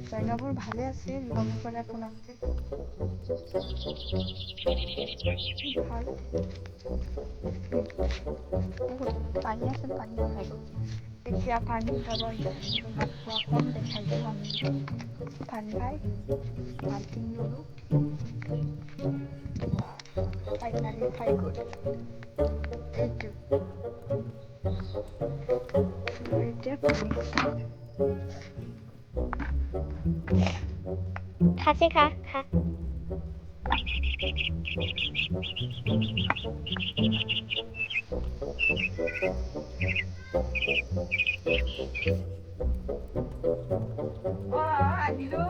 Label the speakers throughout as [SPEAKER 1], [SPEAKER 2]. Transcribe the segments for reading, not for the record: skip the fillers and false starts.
[SPEAKER 1] জায়গাবোৰ ভালে আছে গম পৰা আপোনালোকে ভাল বহুত পানী আছে পানী খাই এতিয়া পানী খাব কম দেখাইছো আমি পানী খাই বাল্টিং ললো ফাইনালি খাই গ'ল এইটো এতিয়া পানী খাম
[SPEAKER 2] খাসি খা খা
[SPEAKER 1] আনিলো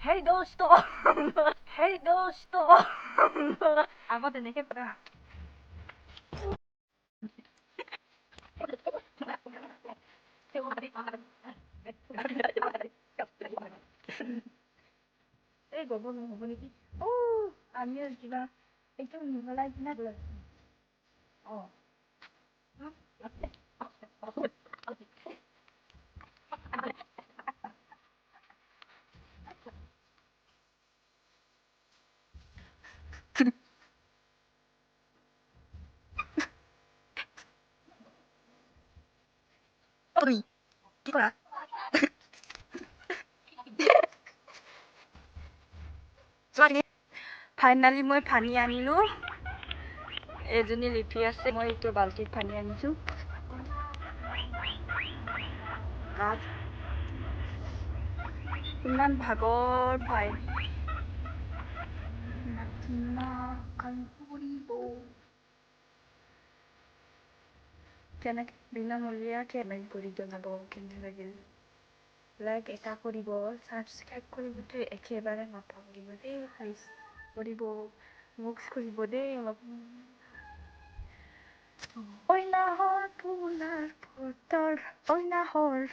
[SPEAKER 1] Hey dosto! Hey dosto! Ako din eh, pra. এই গব নহ'ব নেকি আমি কিবা একদম মিহলাই কিনা অঁ কি কৰা ফাইনালি মই পানী আনিলো এজনী লিপি আছে মই এইটো বাল্টিত পানী আনিছো ইমান ভাগৰ পায় কেনেকে বিনামূলীয়াকে লাইক কৰি জনাব কেনে লাগিল লাইক এটা কৰিব ছাবস্ক্ৰাইব কৰিবতো একেবাৰে নাপাহৰিব দেই প্লিজ কৰিব মোক কৰিব দেই অলপ ঐ নাহৰ পোনাৰ ফুটৰ ঐ নাহৰ